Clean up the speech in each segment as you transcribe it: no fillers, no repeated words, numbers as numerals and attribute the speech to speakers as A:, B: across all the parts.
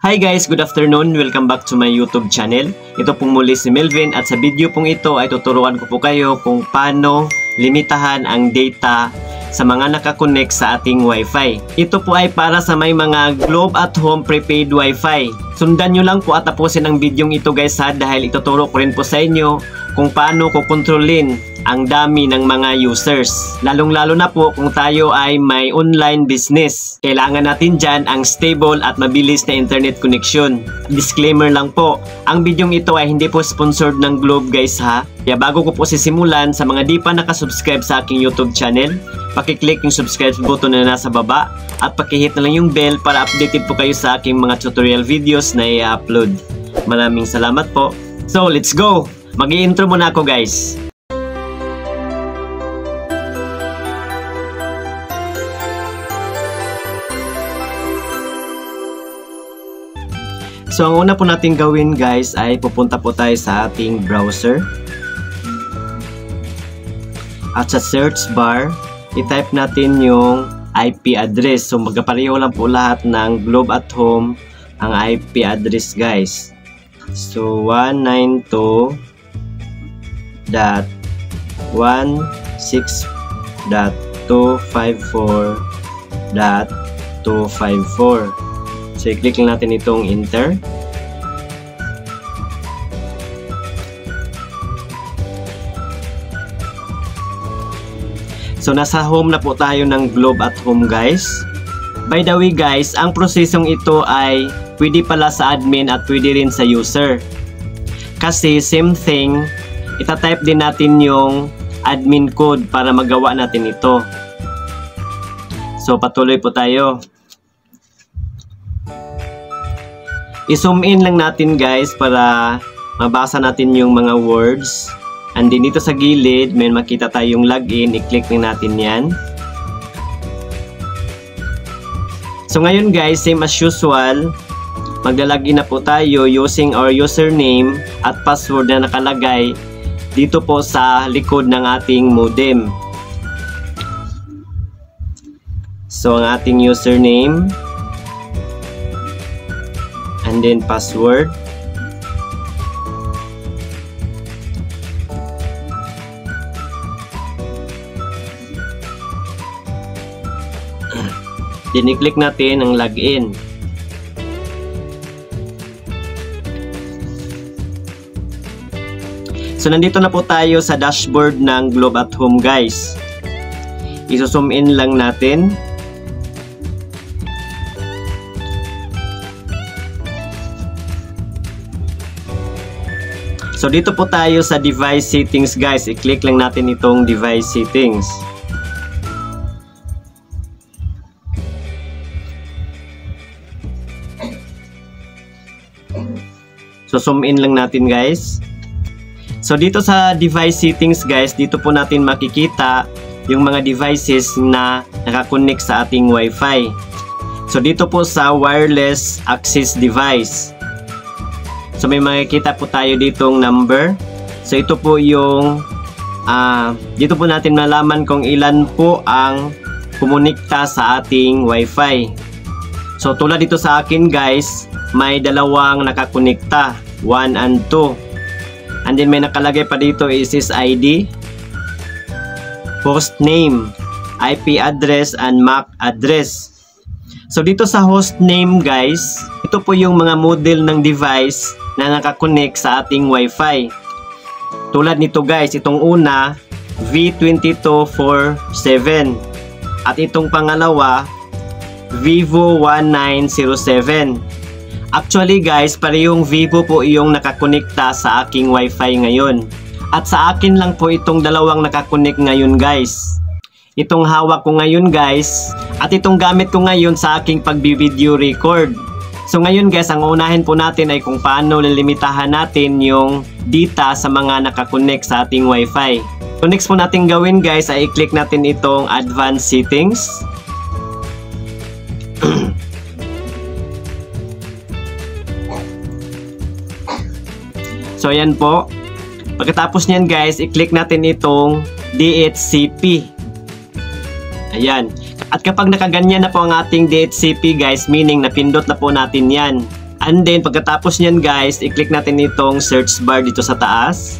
A: Hi guys, good afternoon. Welcome back to my YouTube channel. Ito pong muli si Melvin at sa video pong ito ay tuturuan ko po kayo kung paano limitahan ang data sa mga nakakonect sa ating Wi-Fi. Ito po ay para sa may mga Globe at Home prepaid Wi-Fi. Sundan nyo lang po at tapusin ang video ito guys dahil ituturo ko rin po sa inyo kung paano ko kontrolin ang dami ng mga users. Lalong-lalo na po kung tayo ay may online business. Kailangan natin dyan ang stable at mabilis na internet connection. Disclaimer lang po, ang bidyong ito ay hindi po sponsored ng Globe guys Kaya bago ko po sisimulan, sa mga di pa nakasubscribe sa aking YouTube channel, pakiclick yung subscribe button na nasa baba at pakihit na lang yung bell para updated po kayo sa aking mga tutorial videos na i-upload. Maraming salamat po. So let's go! Mag-i-intro muna ako guys. So, ang una po natin gawin guys ay pupunta po tayo sa ating browser. At sa search bar, i-type natin yung IP address. So, magkapareho lang po lahat ng Globe at Home ang IP address guys. So, 192.168.254.254. So, i-click lang natin itong enter. So, nasa home na po tayo ng Globe at Home guys. By the way guys, ang prosesong ito ay pwede pala sa admin at pwede rin sa user. Kasi same thing, itatype din natin yung admin code para magawa natin ito. So, patuloy po tayo. I-zoom in lang natin guys para mabasa natin yung mga words. And then dito sa gilid, may makita tayong login. I-click lang natin yan. So ngayon guys, same as usual, maglalagin na po tayo using our username at password na nakalagay dito po sa likod ng ating modem. So ang ating username and then password. Then i-click natin ang login. So nandito na po tayo sa dashboard ng Globe at Home guys. I-zoom in lang natin. So dito po tayo sa device settings guys. I-click lang natin itong device settings. So zoom in lang natin guys. So dito sa device settings guys, dito po natin makikita yung mga devices na nakakonect sa ating Wi-Fi. So dito po sa wireless access device. So may makikita po tayo ditong number. So ito po yung dito po natin malaman kung ilan po ang kumonekta sa ating Wi-Fi. So tulad dito sa akin guys, may dalawang nakakonekta, 1 and 2. And then may nakalagay pa dito is ID, host name, IP address, and MAC address. So dito sa host name guys, ito po yung mga model ng device na nakakonect sa ating Wi-Fi. Tulad nito guys, itong una, V2247. At itong pangalawa, Vivo 1907. Actually guys, parehong Vivo po yung nakakonekta sa aking Wi-Fi ngayon. At sa akin lang po itong dalawang nakakonect ngayon guys. Itong hawak ko ngayon guys, at itong gamit ko ngayon sa aking pagbi-video record. So ngayon guys, ang unahin po natin ay kung paano lilimitahan natin yung data sa mga nakakonect sa ating Wi-Fi. So next po natin gawin guys ay i-click natin itong advanced settings. So ayan po. Pagkatapos niyan guys, i-click natin itong DHCP. Ayan. At kapag nakaganyan na po ang ating DHCP guys, meaning napindot na po natin yan. And then pagkatapos nyan guys, i-click natin itong search bar dito sa taas.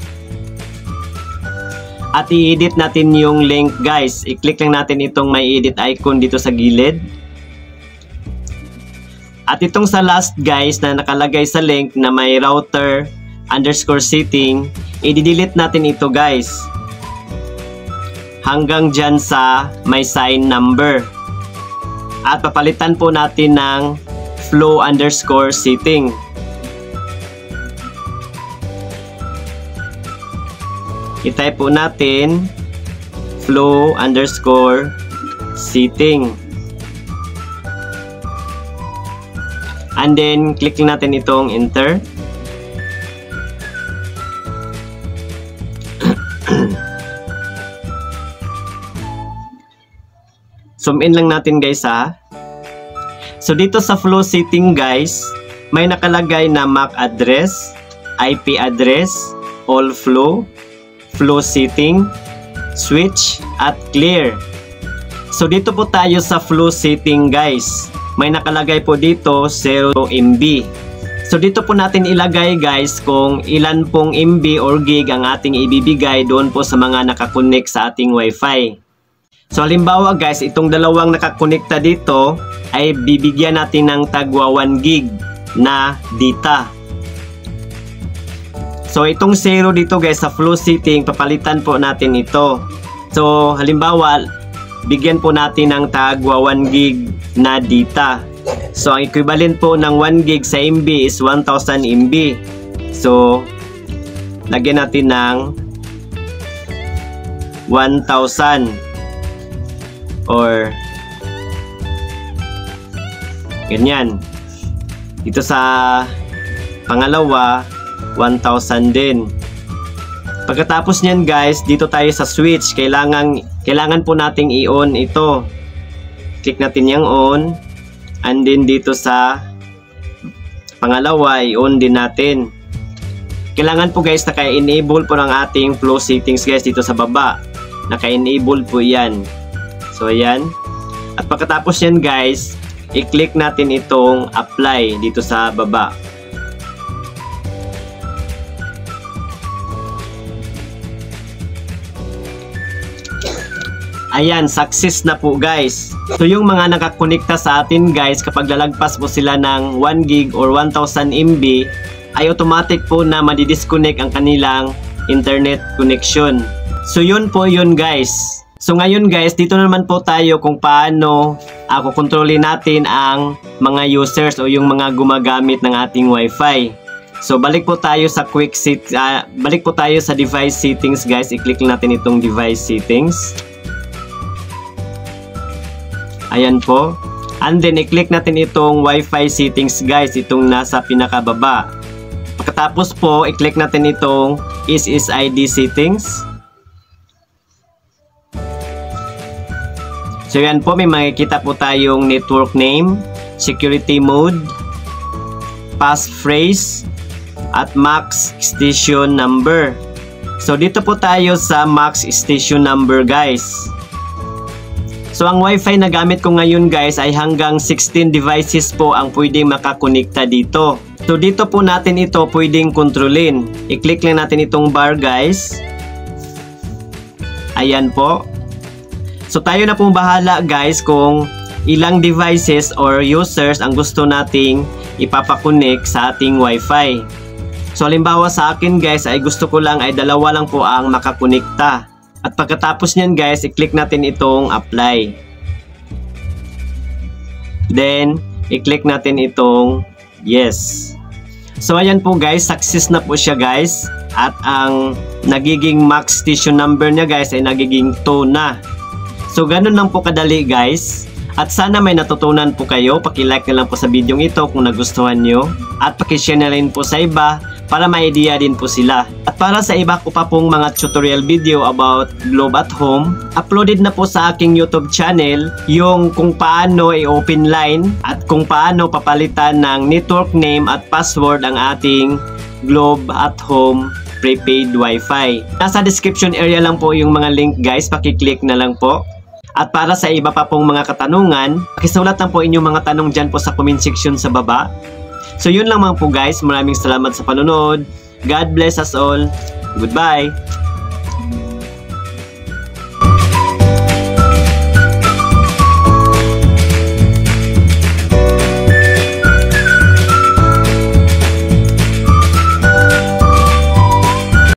A: At i-edit natin yung link guys. I-click lang natin itong may edit icon dito sa gilid. At itong sa last guys na nakalagay sa link na may router underscore setting, i-delete natin ito guys. Hanggang dyan sa may sign number. At papalitan po natin ng flow underscore setting. I-type po natin flow underscore setting. And then click natin itong enter. Zoom in lang natin guys ha. So dito sa flow setting guys, may nakalagay na MAC address, IP address, all flow, flow setting, switch, at clear. So dito po tayo sa flow setting guys. May nakalagay po dito 0 MB. So dito po natin ilagay guys kung ilan pong MB or gig ang ating ibibigay doon po sa mga nakakonect sa ating Wi-Fi. So halimbawa guys, itong dalawang nakakonekta dito ay bibigyan natin ng tagwa 1 gig na data. So itong 0 dito guys sa flow setting, papalitan po natin ito. So halimbawa, bigyan po natin ng tagwa 1 gig na data. So ang equivalent po ng 1 gig sa MB is 1000 MB. So lagyan natin ng 1000 or ganyan. Dito sa pangalawa 1000 din. Pagkatapos niyan guys, dito tayo sa switch. Kailangan po nating i-on ito. Click natin yung on. And then dito sa pangalawa, i-on din natin. Kailangan po guys naka-enable po ng ating flow settings guys dito sa baba. Naka-enable po yan. So ayan. At pagkatapos yan guys, i-click natin itong apply dito sa baba. Ayan, success na po guys. So yung mga nakakonekta sa atin guys, kapag lalagpas po sila ng 1 gig or 1000 MB, ay automatic po na madidisconnect ang kanilang internet connection. So yun po yun guys. So ngayon guys, dito naman po tayo kung paano kontrolin natin ang mga users o yung mga gumagamit ng ating Wi-Fi. So balik po tayo sa balik po tayo sa device settings guys. I-click natin itong device settings. Ayan po. And then i-click natin itong Wi-Fi settings guys, itong nasa pinakababa. Pagkatapos po, i-click natin itong SSID settings. So yan po, may makikita po tayong network name, security mode, passphrase, at MAC station number. So dito po tayo sa MAC station number guys. So ang Wi-Fi na gamit ko ngayon guys ay hanggang 16 devices po ang pwedeng makakonekta dito. So dito po natin ito pwedeng kontrolin. I-click lang natin itong bar guys. Ayan po. So tayo na pong bahala guys kung ilang devices or users ang gusto nating ipapakonek sa ating Wi-Fi. So halimbawa sa akin guys ay gusto ko lang ay 2 lang po ang makakonekta. At pagkatapos niyan guys, i-click natin itong apply. Then, i-click natin itong yes. So ayan po guys, success na po siya guys. At ang nagiging MAC station number niya guys ay nagiging 2 na. So ganun lang po kadali guys. At sana may natutunan po kayo. Paki-like na lang po sa video ito kung nagustuhan nyo. At paki-share na rin po sa iba para may idea din po sila. At para sa iba ko pa pong mga tutorial video about Globe at Home, uploaded na po sa aking YouTube channel yung kung paano i-open line at kung paano papalitan ng network name at password ang ating Globe at Home prepaid Wi-Fi. Nasa description area lang po yung mga link guys, paki-click na lang po. At para sa iba pa pong mga katanungan, pakisulat lang po inyong mga tanong dyan po sa comment section sa baba. So yun lang mga po guys, maraming salamat sa panonood. God bless us all. Goodbye!